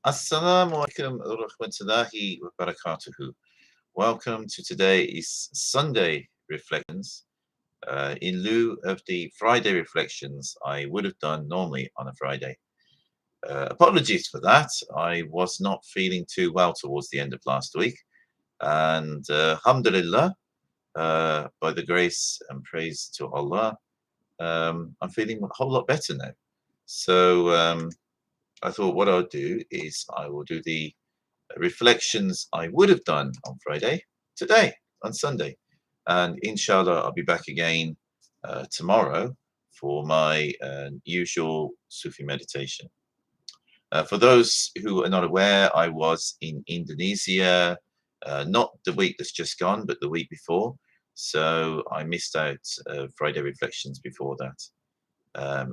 Assalamu alaikum wa rahmatullahi wa barakatuhu. Welcome to today's Sunday reflections. In lieu of the Friday reflections I would have done normally on a Friday. Apologies for that. I was not feeling too well towards the end of last week. And alhamdulillah, by the grace and praise to Allah, I'm feeling a whole lot better now. So I thought what I'll do is I will do the reflections I would have done on Friday, today, on Sunday. And inshallah, I'll be back again tomorrow for my usual Sufi meditation. For those who are not aware, I was in Indonesia, not the week that's just gone, but the week before. So I missed out Friday reflections before that.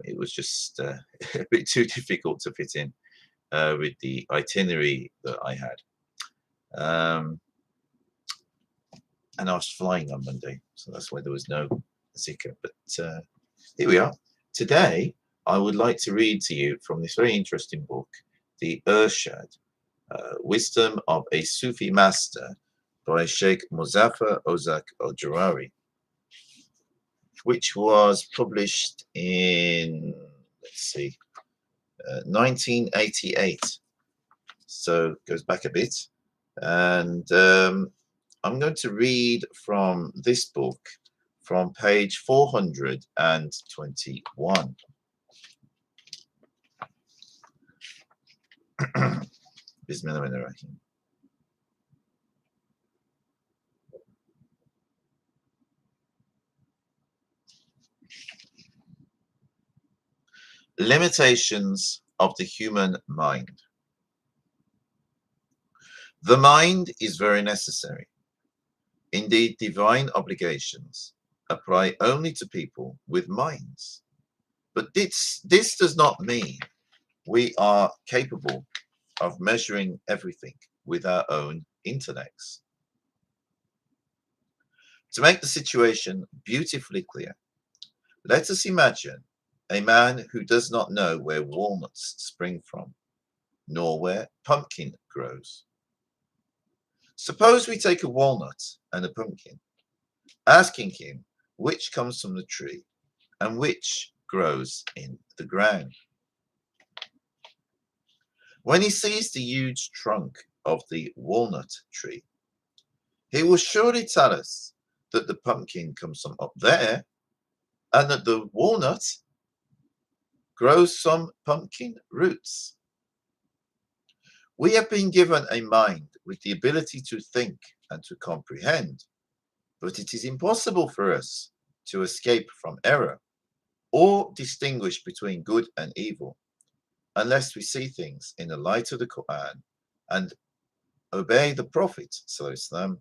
It was just a bit too difficult to fit in with the itinerary that I had. And I was flying on Monday, so that's why there was no zikr. But here we are. Today, I would like to read to you from this very interesting book, the Irshad, Wisdom of a Sufi Master by Shaykh Muzaffer Ozak Al-Jerrahi, which was published in, let's see, 1988. So it goes back a bit. And I'm going to read from this book from page 421. Bismillahirrahmanirrahim. Limitations of the human mind. The mind is very necessary. Indeed, divine obligations apply only to people with minds. But this does not mean we are capable of measuring everything with our own intellects. To make the situation beautifully clear, let us imagine a man who does not know where walnuts spring from, nor where pumpkin grows. Suppose we take a walnut and a pumpkin, asking him which comes from the tree and which grows in the ground. When he sees the huge trunk of the walnut tree, he will surely tell us that the pumpkin comes from up there and that the walnut grows some pumpkin roots. We have been given a mind with the ability to think and to comprehend, but it is impossible for us to escape from error or distinguish between good and evil unless we see things in the light of the Quran and obey the Prophet ﷺ,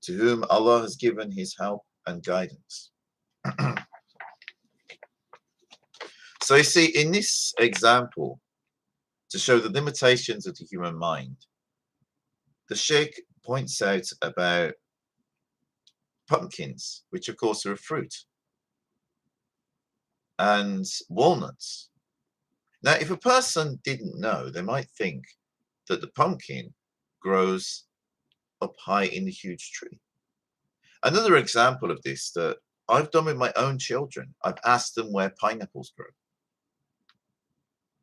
to whom Allah has given his help and guidance. So you see, in this example, to show the limitations of the human mind, the Sheikh points out about pumpkins, which of course are a fruit, and walnuts. Now, if a person didn't know, they might think that the pumpkin grows up high in the huge tree. Another example of this that I've done with my own children, I've asked them where pineapples grow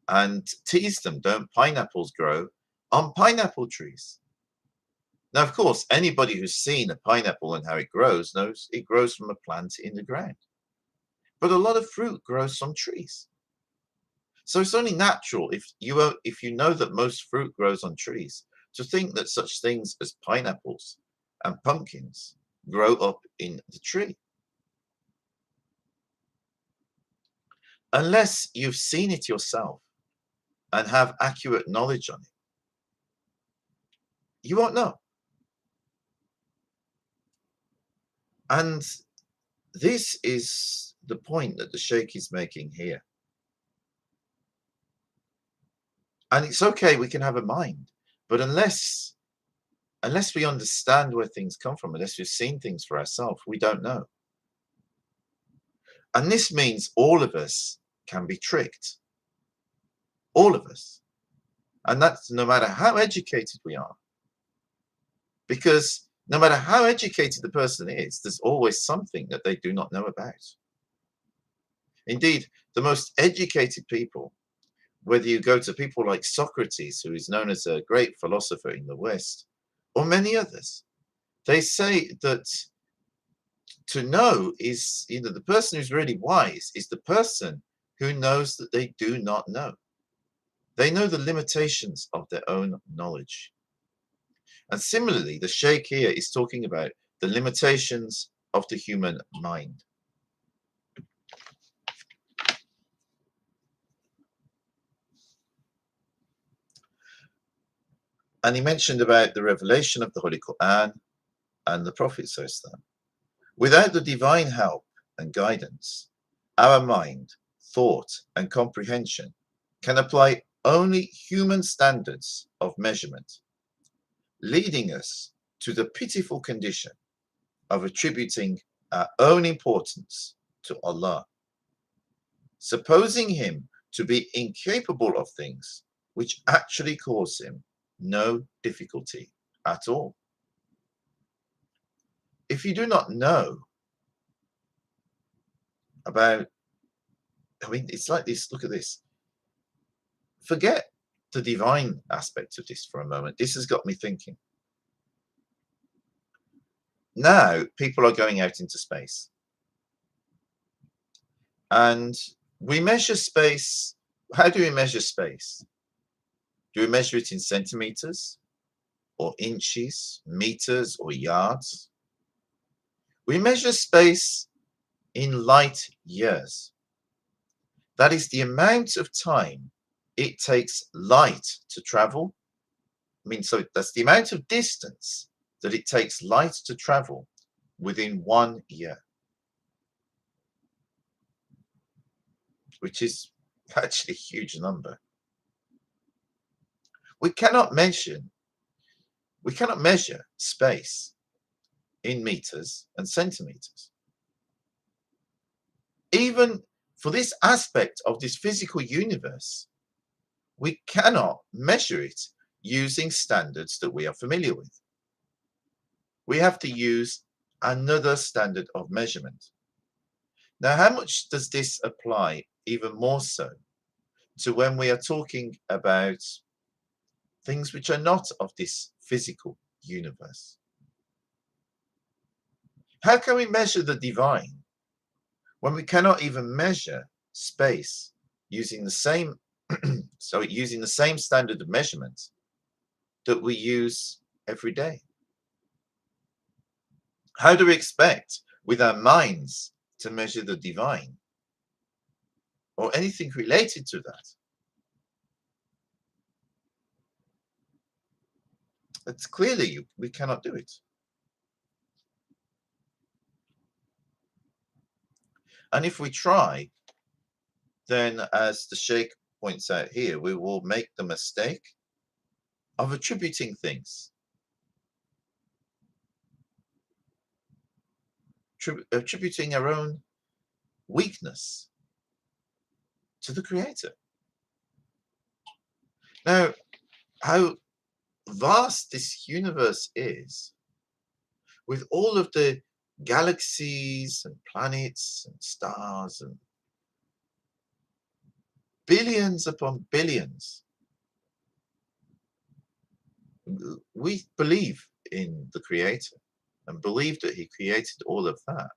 and teased them, don't pineapples grow on pineapple trees? Now, of course, anybody who's seen a pineapple and how it grows knows it grows from a plant in the ground. But a lot of fruit grows from trees. So it's only natural, if you know that most fruit grows on trees, to think that such things as pineapples and pumpkins grow up in the tree. Unless you've seen it yourself and have accurate knowledge on it, you won't know. And this is the point that the Sheikh is making here. And it's okay, we can have a mind, but unless we understand where things come from, unless we've seen things for ourselves, we don't know. And this means all of us can be tricked. All of us. And that's no matter how educated we are. Because no matter how educated the person is, there's always something that they do not know about. Indeed, the most educated people, whether you go to people like Socrates, who is known as a great philosopher in the West, or many others, they say that to know is, the person who's really wise is the person who knows that they do not know. They know the limitations of their own knowledge. And similarly, the Shaykh here is talking about the limitations of the human mind. And he mentioned about the revelation of the Holy Quran and the Prophet ﷺ. Without the divine help and guidance, our mind, thought, and comprehension can apply only human standards of measurement, leading us to the pitiful condition of attributing our own importance to Allah, supposing Him to be incapable of things which actually cause Him no difficulty at all. If you do not know about, it's like this, look at this. Forget the divine aspect of this for a moment. This has got me thinking. Now, people are going out into space. And we measure space. How do we measure space? Do we measure it in centimeters or inches, meters or yards? We measure space in light years. That is the amount of time it takes light to travel. So that's the amount of distance that it takes light to travel within 1 year, which is actually a huge number. We cannot measure space in meters and centimeters. Even for this aspect of this physical universe, we cannot measure it using standards that we are familiar with. We have to use another standard of measurement. Now, how much does this apply even more so to when we are talking about things which are not of this physical universe? How can we measure the divine when we cannot even measure space using the same using the same standard of measurement that we use every day? How do we expect with our minds to measure the divine or anything related to that? It's clearly we cannot do it. And if we try, then as the Sheikh points out here, we will make the mistake of attributing things, attributing our own weakness to the Creator. Now, how vast this universe is, with all of the galaxies and planets and stars and billions upon billions. We believe in the Creator and believe that He created all of that.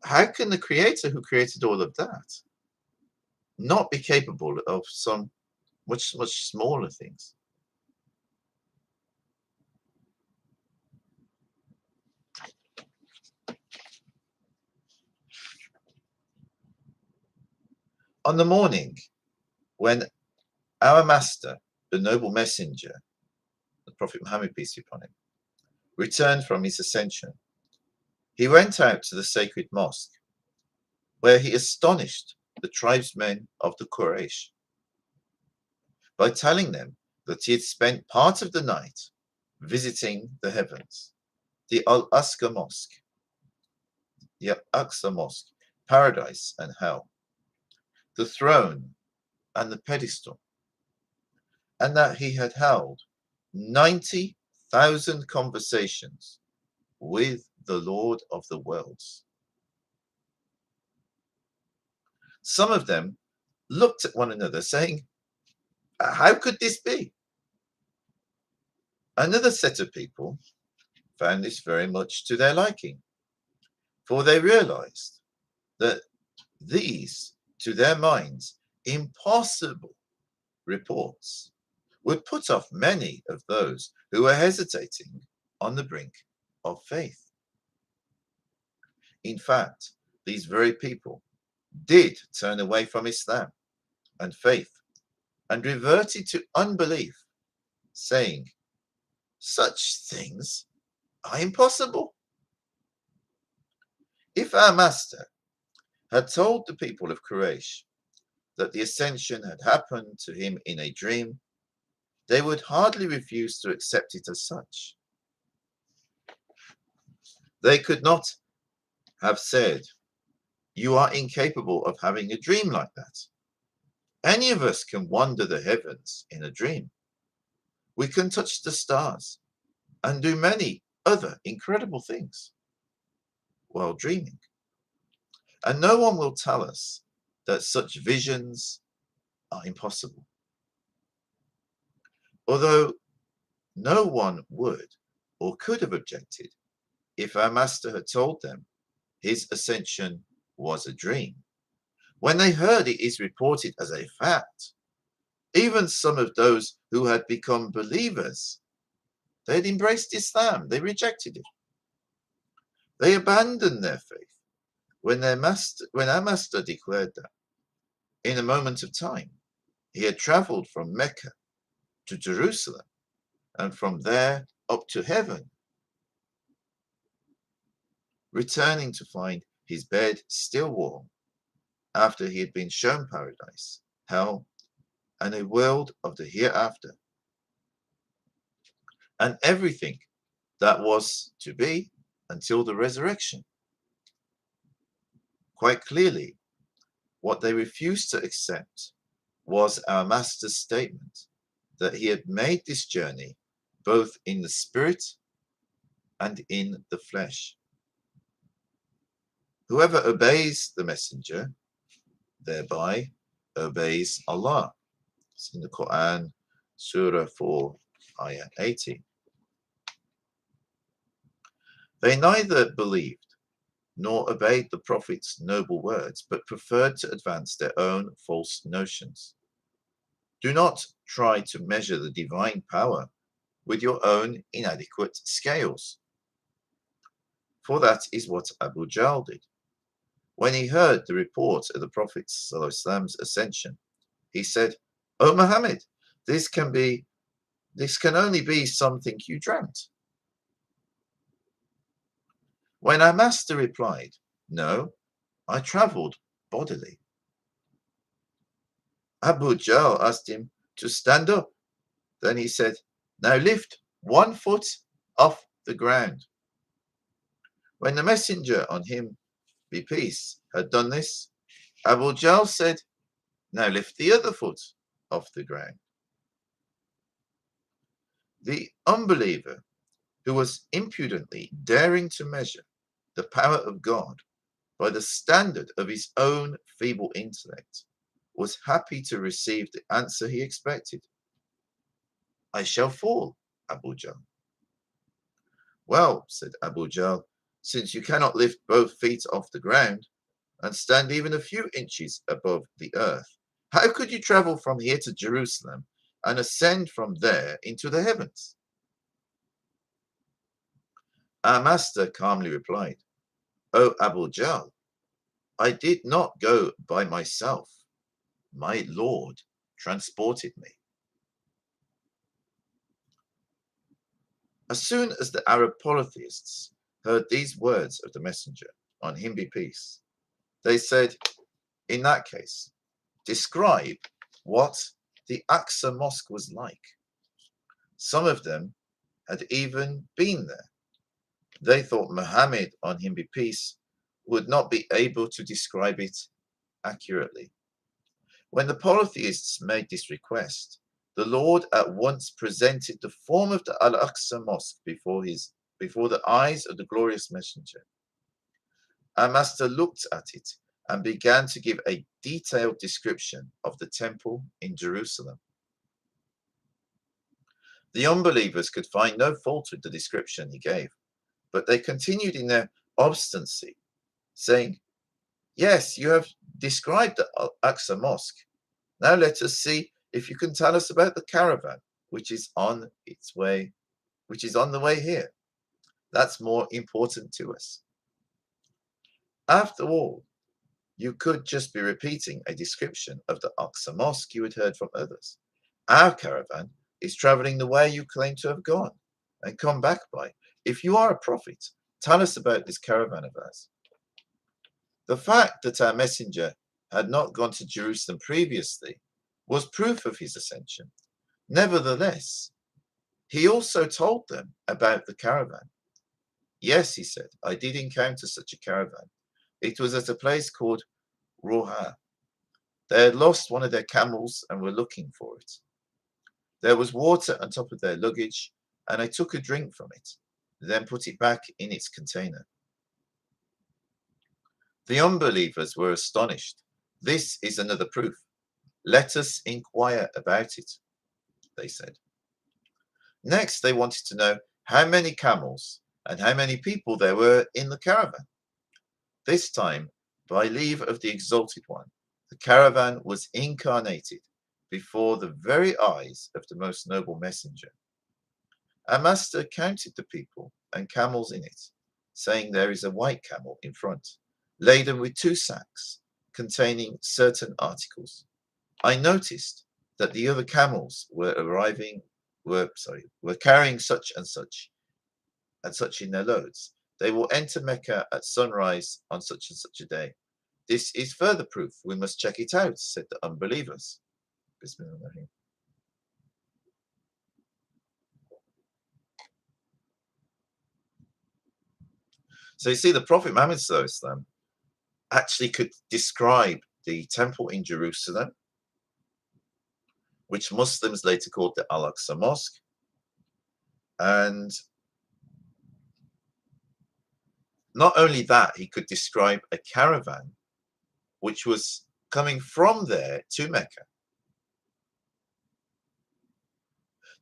How can the Creator who created all of that not be capable of some much smaller things? On the morning when our Master, the noble messenger, the Prophet Muhammad, peace be upon him, returned from his ascension, he went out to the sacred mosque, where he astonished the tribesmen of the Quraysh by telling them that he had spent part of the night visiting the heavens, the Al-Aqsa Mosque, paradise and hell, the throne and the pedestal, and that he had held 90,000 conversations with the Lord of the worlds. Some of them looked at one another, saying, "How could this be?" Another set of people found this very much to their liking, for they realized that these, to their minds, impossible reports would put off many of those who were hesitating on the brink of faith. In fact, these very people did turn away from Islam and faith and reverted to unbelief, saying, "Such things are impossible." If our Master had told the people of Quraysh that the ascension had happened to him in a dream, they would hardly refuse to accept it as such. They could not have said, "You are incapable of having a dream like that. Any of us can wander the heavens in a dream. We can touch the stars and do many other incredible things while dreaming. And no one will tell us that such visions are impossible." Although no one would or could have objected if our Master had told them his ascension was a dream. When they heard it is reported as a fact, even some of those who had become believers, they had embraced Islam, they rejected it. They abandoned their faith when our Master declared that in a moment of time he had traveled from Mecca to Jerusalem and from there up to heaven, returning to find his bed still warm after he had been shown paradise, hell, and a world of the hereafter, and everything that was to be until the resurrection. Quite clearly, what they refused to accept was our Master's statement that he had made this journey both in the spirit and in the flesh. Whoever obeys the messenger thereby obeys Allah. It's in the Quran, Surah 4, Ayah 80. They neither believed nor obeyed the Prophet's noble words, but preferred to advance their own false notions. Do not try to measure the divine power with your own inadequate scales, for that is what Abu Jahl did. When he heard the report of the Prophet's ascension, he said, "O Muhammad, this can only be something you dreamt." When our Master replied, "No, I travelled bodily," Abu Jahl asked him to stand up. Then he said, "Now lift 1 foot off the ground." When the messenger, on him be peace, had done this, Abu Jahl said, "Now lift the other foot off the ground." The unbeliever who was impudently daring to measure the power of God by the standard of his own feeble intellect was happy to receive the answer he expected. "I shall fall, Abu Jahl." "Well," said Abu Jahl, "since you cannot lift both feet off the ground and stand even a few inches above the earth, how could you travel from here to Jerusalem and ascend from there into the heavens?" Our Master calmly replied, "O Abu Jahl, I did not go by myself. My Lord transported me." As soon as the Arab polytheists heard these words of the messenger, on him be peace, they said, "In that case, describe what the Aqsa Mosque was like." Some of them had even been there. They thought Muhammad, on him be peace, would not be able to describe it accurately. When the polytheists made this request, the Lord at once presented the form of the Al-Aqsa Mosque before the eyes of the glorious messenger. Our master looked at it and began to give a detailed description of the temple in Jerusalem. The unbelievers could find no fault with the description he gave, but they continued in their obstinacy, saying, "Yes, you have described the Al-Aqsa Mosque. Now let us see if you can tell us about the caravan, which is on the way here. That's more important to us." After all, you could just be repeating a description of the Aqsa Mosque you had heard from others. Our caravan is traveling the way you claim to have gone and come back by. If you are a prophet, tell us about this caravan of ours. The fact that our messenger had not gone to Jerusalem previously was proof of his ascension. Nevertheless, he also told them about the caravan. "Yes," he said, "I did encounter such a caravan. It was at a place called Roha. They had lost one of their camels and were looking for it. There was water on top of their luggage, and I took a drink from it, then put it back in its container." The unbelievers were astonished. "This is another proof. Let us inquire about it," they said. Next, they wanted to know how many camels and how many people there were in the caravan. This time, by leave of the Exalted One, the caravan was incarnated before the very eyes of the most noble messenger. Our master counted the people and camels in it, saying, "There is a white camel in front, laden with 2 sacks containing certain articles. I noticed that the other camels were carrying such and such in their loads. They will enter Mecca at sunrise on such and such a day. This is further proof. We must check it out," said the unbelievers. Bismillah. So you see, the Prophet Muhammad Sallallahu actually could describe the temple in Jerusalem, which Muslims later called the Al-Aqsa Mosque, and not only that, he could describe a caravan which was coming from there to Mecca.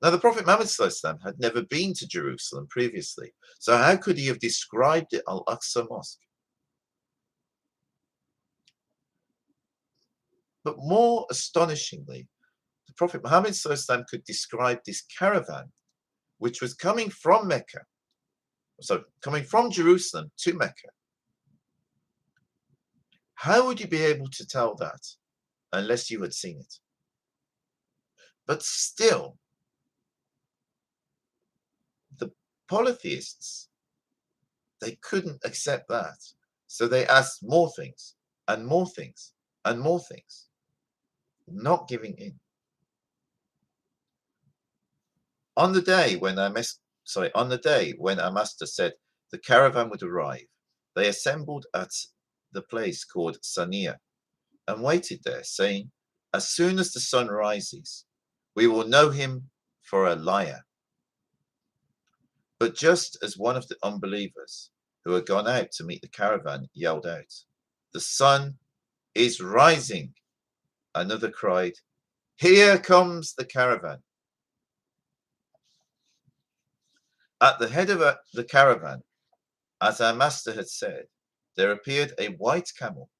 Now, the Prophet Muhammad Sallallahu had never been to Jerusalem previously, so how could he have described the Al-Aqsa Mosque? But more astonishingly, the Prophet Muhammad Sallallahu could describe this caravan which was coming from Mecca, so coming from Jerusalem to Mecca. How would you be able to tell that unless you had seen it? But still, the polytheists, they couldn't accept that. So they asked more things and more things and more things, not giving in. On the day when our master said the caravan would arrive, they assembled at the place called Sania and waited there, saying, "As soon as the sun rises, we will know him for a liar." But just as one of the unbelievers who had gone out to meet the caravan yelled out, "The sun is rising," another cried, "Here comes the caravan." At the head of the caravan, as our master had said, there appeared a white camel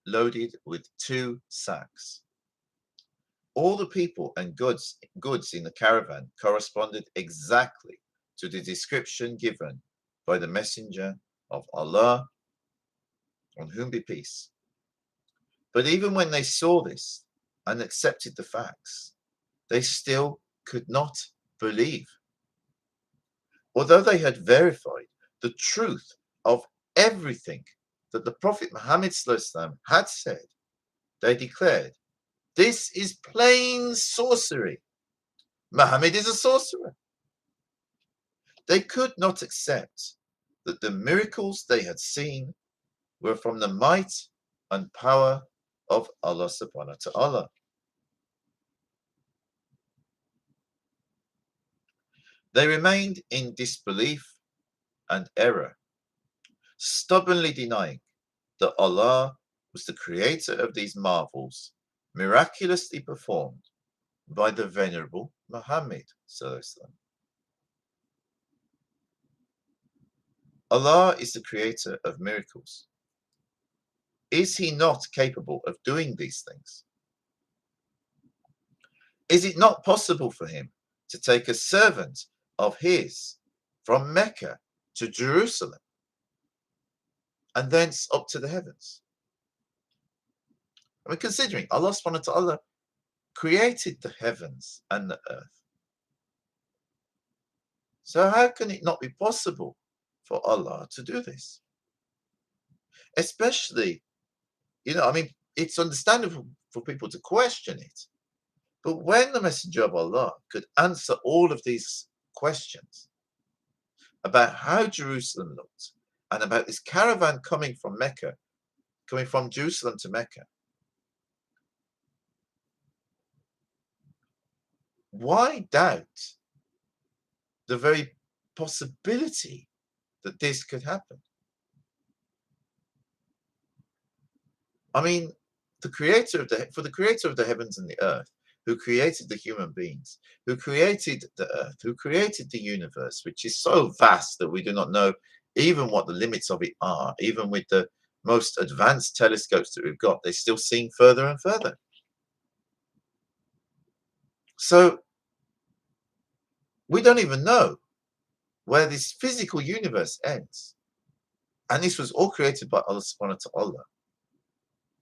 loaded with 2 sacks. All the people and goods in the caravan corresponded exactly to the description given by the messenger of Allah, on whom be peace. But even when they saw this and accepted the facts, they still could not believe. Although they had verified the truth of everything that the Prophet Muhammad had said, they declared, "This is plain sorcery. Muhammad is a sorcerer." They could not accept that the miracles they had seen were from the might and power of Allah subhanahu wa ta'ala. They remained in disbelief and error, stubbornly denying that Allah was the creator of these marvels miraculously performed by the Venerable Muhammad. Allah is the creator of miracles. Is he not capable of doing these things? Is it not possible for him to take a servant of his from Mecca to Jerusalem and thence up to the heavens? I mean, considering Allah subhanahu wa ta'ala created the heavens and the earth, so how can it not be possible for Allah to do this? Especially, I mean, it's understandable for people to question it. But when the Messenger of Allah could answer all of these questions about how Jerusalem looked and about this caravan coming from Jerusalem to Mecca, why doubt the very possibility that this could happen? I mean, for the creator of the heavens and the earth, who created the human beings, who created the earth, who created the universe, which is so vast that we do not know even what the limits of it are. Even with the most advanced telescopes that we've got, they're still seeing further and further. So we don't even know where this physical universe ends. And this was all created by Allah subhanahu wa ta'ala.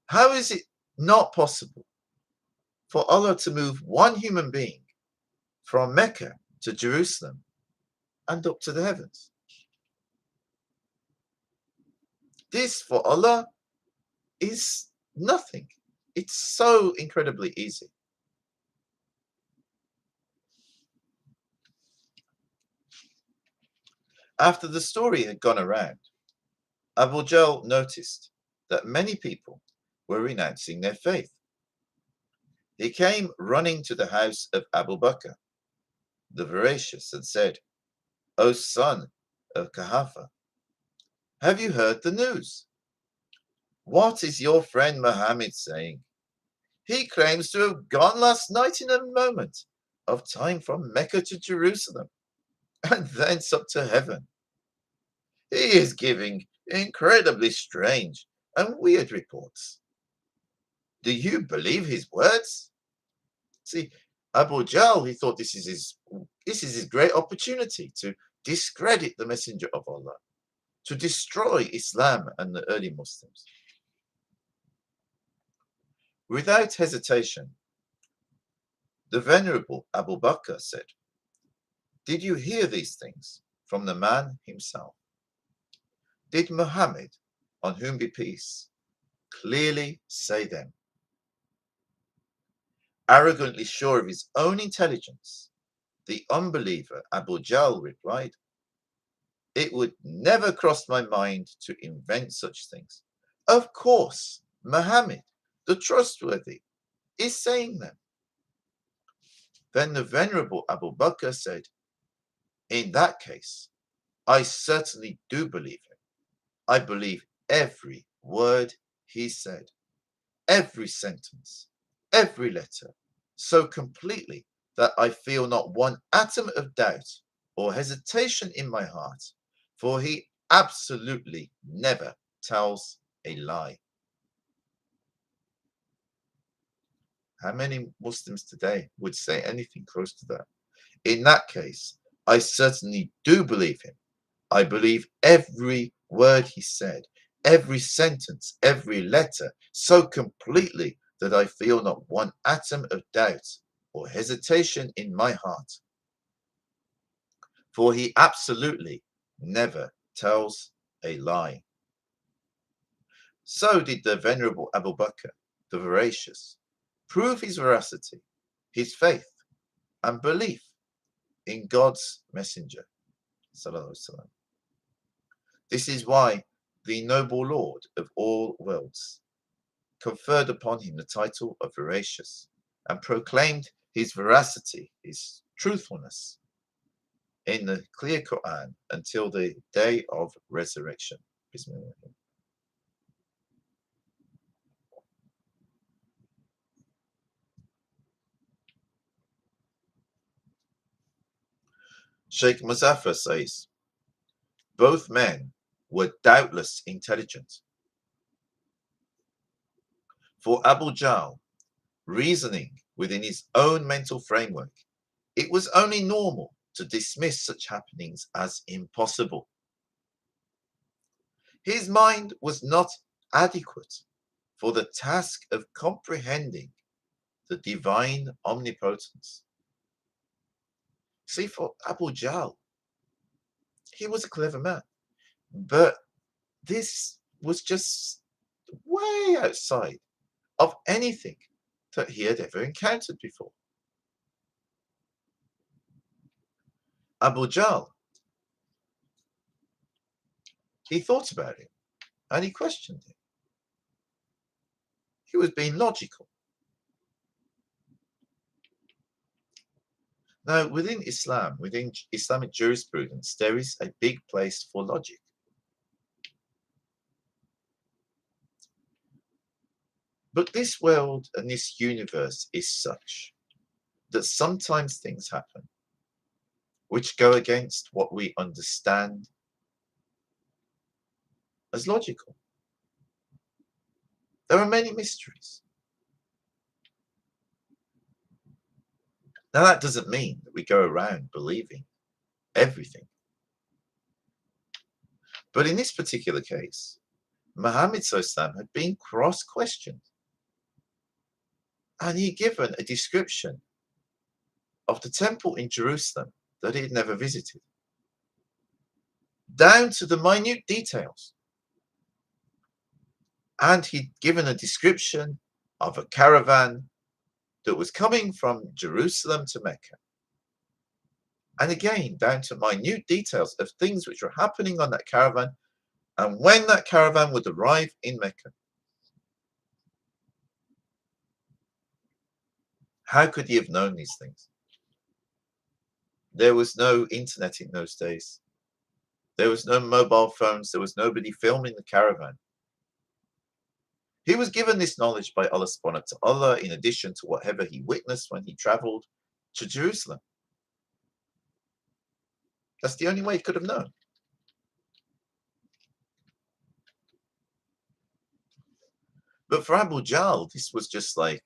How is it not possible for Allah to move one human being from Mecca to Jerusalem and up to the heavens? This for Allah is nothing. It's so incredibly easy. After the story had gone around, Abu Jahl noticed that many people were renouncing their faith. He came running to the house of Abu Bakr, the veracious, and said, "O son of Kahafa, have you heard the news? What is your friend Muhammad saying? He claims to have gone last night in a moment of time from Mecca to Jerusalem and thence up to heaven. He is giving incredibly strange and weird reports. Do you believe his words?" See, Abu Jahl, he thought this is his great opportunity to discredit the Messenger of Allah, to destroy Islam and the early Muslims. Without hesitation, the Venerable Abu Bakr said, "Did you hear these things from the man himself? Did Muhammad, on whom be peace, clearly say them?" Arrogantly sure of his own intelligence, the unbeliever Abu Jahl replied, "It would never cross my mind to invent such things. Of course, Muhammad, the trustworthy, is saying them." Then the Venerable Abu Bakr said, "In that case, I certainly do believe him. I believe every word he said, every sentence, every letter, so completely that I feel not one atom of doubt or hesitation in my heart, for he absolutely never tells a lie." How many Muslims today would say anything close to that? In that case, I certainly do believe him. I believe every word he said, every sentence, every letter, so completely that I feel not one atom of doubt or hesitation in my heart. For he absolutely never tells a lie. So did the Venerable Abu Bakr, the veracious, prove his veracity, his faith, and belief in God's messenger. This is why the noble Lord of all worlds conferred upon him the title of veracious and proclaimed his veracity, his truthfulness in the clear Quran until the day of resurrection. Bismillah. Shaykh Muzaffer says, both men were doubtless intelligent. For Abu Jahl, reasoning within his own mental framework, it was only normal to dismiss such happenings as impossible. His mind was not adequate for the task of comprehending the divine omnipotence. See, for Abu Jahl, he was a clever man, but this was just way outside of anything that he had ever encountered before. Abu Jahl, he thought about it and he questioned it. He was being logical. Now, within Islam, within Islamic jurisprudence, there is a big place for logic. But this world and this universe is such that sometimes things happen which go against what we understand as logical. There are many mysteries. Now, that doesn't mean that we go around believing everything. But in this particular case, Muhammad SAW had been cross-questioned. And he given a description of the temple in Jerusalem that he had never visited, down to the minute details. And he'd given a description of a caravan that was coming from Jerusalem to Mecca. And again, down to minute details of things which were happening on that caravan and when that caravan would arrive in Mecca. How could he have known these things? There was no internet in those days. There was no mobile phones. There was nobody filming the caravan. He was given this knowledge by Allah subhanahu wa ta'ala in addition to whatever he witnessed when he traveled to Jerusalem. That's the only way he could have known. But for Abu Jahl, this was just like,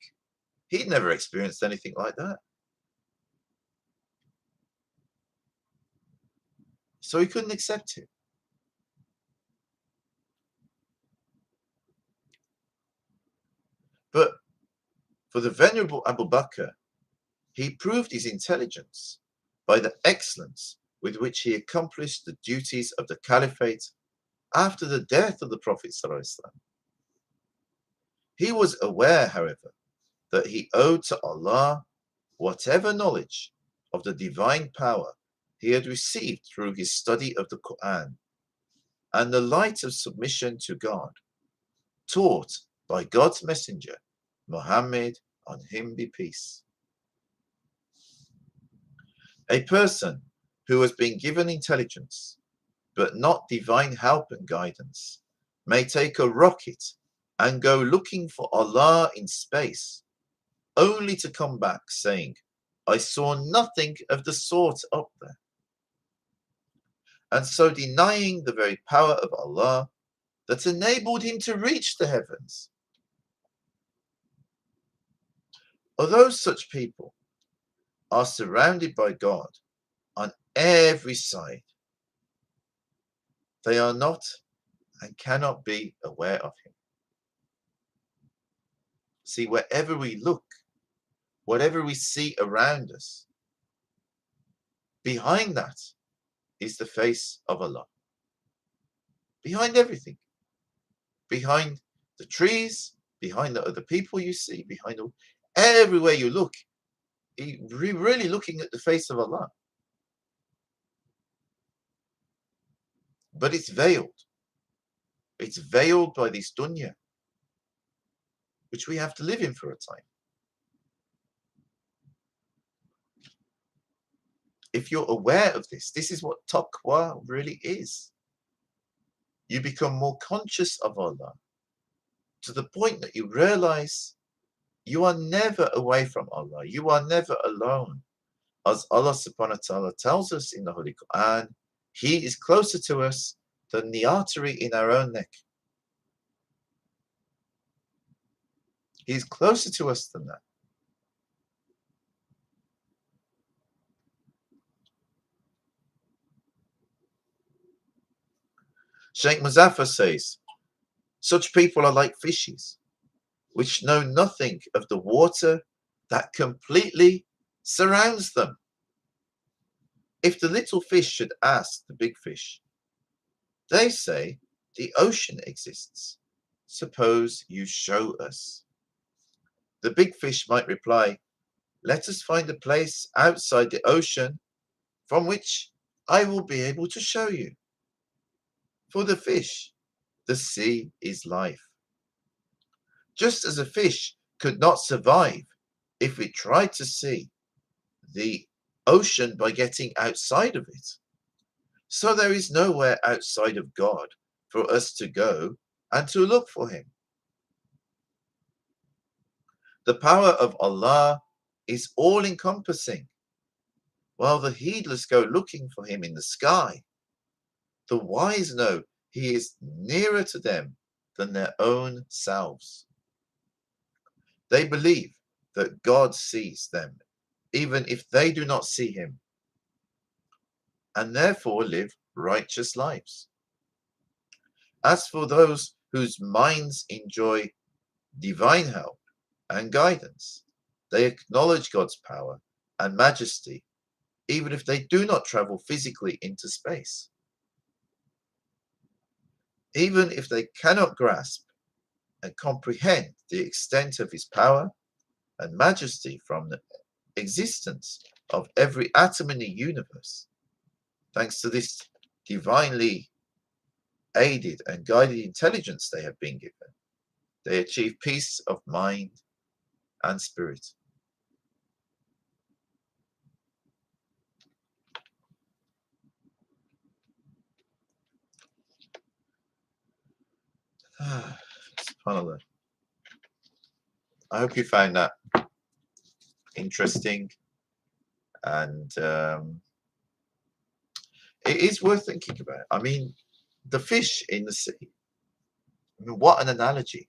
he'd never experienced anything like that. So he couldn't accept it. But for the Venerable Abu Bakr, he proved his intelligence by the excellence with which he accomplished the duties of the caliphate after the death of the Prophet ﷺ. He was aware, however, that he owed to Allah whatever knowledge of the divine power he had received through his study of the Quran and the light of submission to God, taught by God's messenger, Muhammad, on him be peace. A person who has been given intelligence, but not divine help and guidance, may take a rocket and go looking for Allah in space, only to come back saying, I saw nothing of the sort up there. And so denying the very power of Allah that enabled him to reach the heavens. Although such people are surrounded by God on every side, they are not and cannot be aware of him. See, wherever we look, whatever we see around us, behind that is the face of Allah. Behind everything. Behind the trees, behind the other people you see, behind all, everywhere you look, you're really looking at the face of Allah. But it's veiled. It's veiled by this dunya. which we have to live in for a time. If you're aware of this, this is what taqwa really is. You become more conscious of Allah to the point that you realize you are never away from Allah. You are never alone. As Allah subhanahu wa ta'ala tells us in the Holy Quran, He is closer to us than the artery in our own neck. He is closer to us than that. Shaykh Muzaffer says, such people are like fishes, which know nothing of the water that completely surrounds them. If the little fish should ask the big fish, they say, the ocean exists. Suppose you show us. The big fish might reply, let us find a place outside the ocean from which I will be able to show you. For the fish, the sea is life. Just as a fish could not survive if it tried to see the ocean by getting outside of it, so there is nowhere outside of God for us to go and to look for Him. The power of Allah is all-encompassing. While the heedless go looking for Him in the sky, the wise know He is nearer to them than their own selves. They believe that God sees them, even if they do not see Him, and therefore live righteous lives. As for those whose minds enjoy divine help and guidance, they acknowledge God's power and majesty, even if they do not travel physically into space. Even if they cannot grasp and comprehend the extent of His power and majesty from the existence of every atom in the universe, thanks to this divinely aided and guided intelligence they have been given, they achieve peace of mind and spirit. SubhanAllah. I hope you found that interesting, and it is worth thinking about. I mean, the fish in the sea. I mean, what an analogy.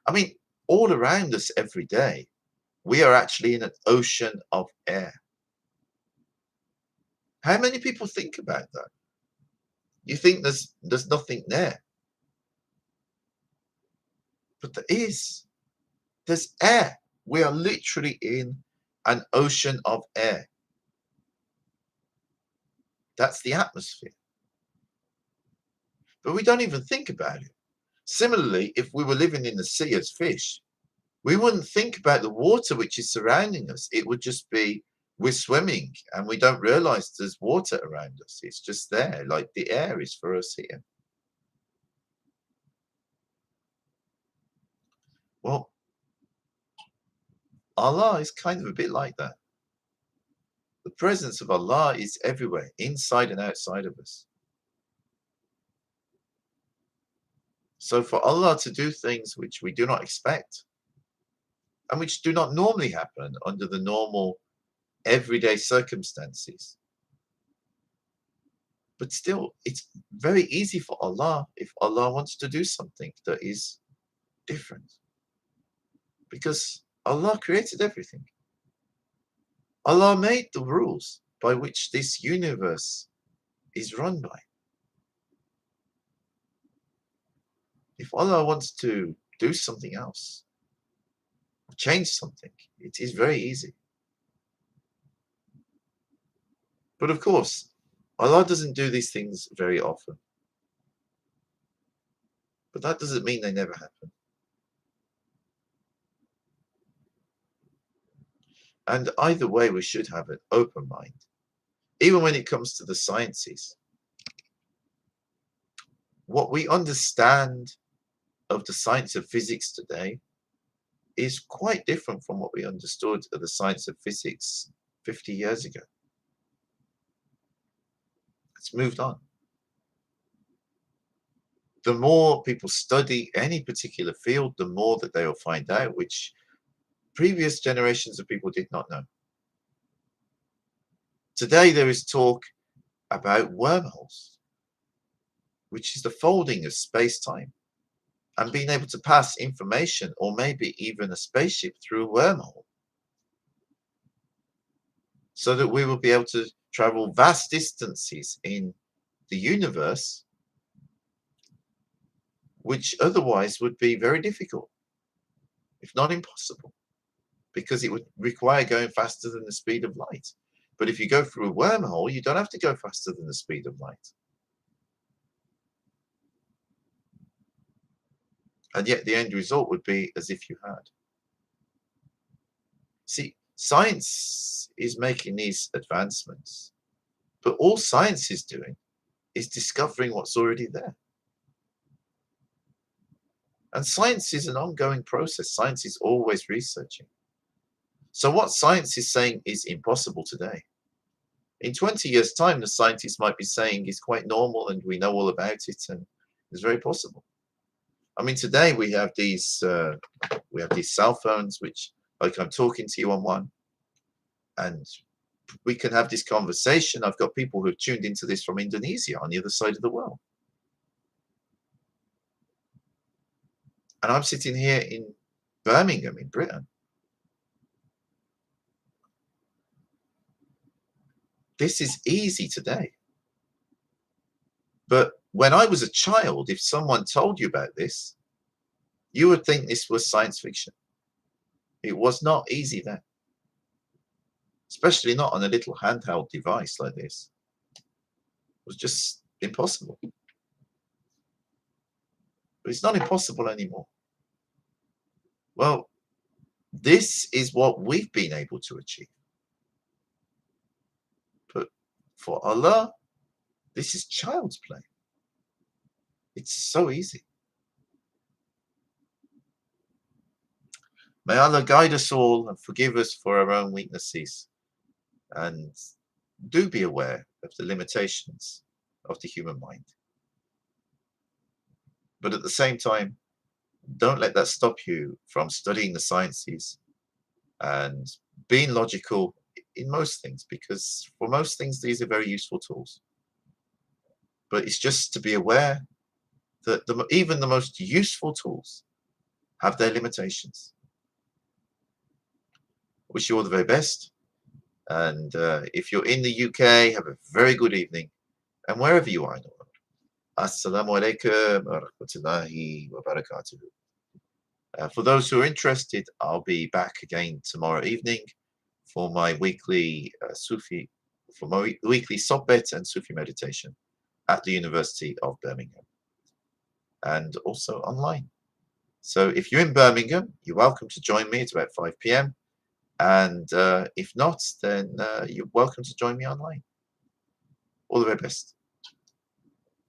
I mean, all around us every day, we are actually in an ocean of air. How many people think about that? You think there's nothing there. But there is. There's air. We are literally in an ocean of air. That's the atmosphere. But we don't even think about it. Similarly, if we were living in the sea as fish, we wouldn't think about the water which is surrounding us. It would just be, we're swimming and we don't realize there's water around us. It's just there, like the air is for us here. Well, Allah is kind of a bit like that. The presence of Allah is everywhere, inside and outside of us. So for Allah to do things which we do not expect and which do not normally happen under the normal everyday circumstances, but still it's very easy for Allah if Allah wants to do something that is different, because Allah created everything. Allah made the rules by which this universe is run by. If Allah wants to do something else, change something, it is very easy. But of course, Allah doesn't do these things very often. But that doesn't mean they never happen. And either way, we should have an open mind. Even when it comes to the sciences, what we understand of the science of physics today is quite different from what we understood of the science of physics 50 years ago. It's moved on. The more people study any particular field, the more that they will find out, which previous generations of people did not know. Today there is talk about wormholes, which is the folding of space-time and being able to pass information or maybe even a spaceship through a wormhole, so that we will be able to travel vast distances in the universe, which otherwise would be very difficult, if not impossible, because it would require going faster than the speed of light. But if you go through a wormhole, you don't have to go faster than the speed of light. And yet the end result would be as if you had. See, science is making these advancements, but all science is doing is discovering what's already there. And science is an ongoing process. Science is always researching. So what science is saying is impossible today, in 20 years' time, the scientists might be saying is quite normal and we know all about it, and it's very possible. I mean, today we have these cell phones, which, like, I'm talking to you on one, and we can have this conversation. I've got people who have tuned into this from Indonesia, on the other side of the world. And I'm sitting here in Birmingham, in Britain. This is easy today. But when I was a child, if someone told you about this, you would think this was science fiction. It was not easy then, especially not on a little handheld device like this. It was just impossible. But it's not impossible anymore. Well, this is what we've been able to achieve. But for Allah, this is child's play. It's so easy. May Allah guide us all and forgive us for our own weaknesses. And do be aware of the limitations of the human mind. But at the same time, don't let that stop you from studying the sciences and being logical in most things, because for most things, these are very useful tools. But it's just to be aware that even the most useful tools have their limitations. Wish you all the very best. And if you're in the UK, have a very good evening. And wherever you are in the world, Assalamu alaikum wa rahmatullahi wa barakatuh. For those who are interested, I'll be back again tomorrow evening for my weekly weekly sohbet and Sufi meditation at the University of Birmingham, and also online. So if you're in Birmingham, you're welcome to join me. It's about 5 p.m. And if not, then you're welcome to join me online. All the very best.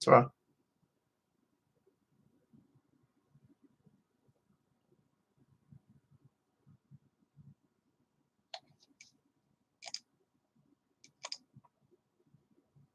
Ta-ra.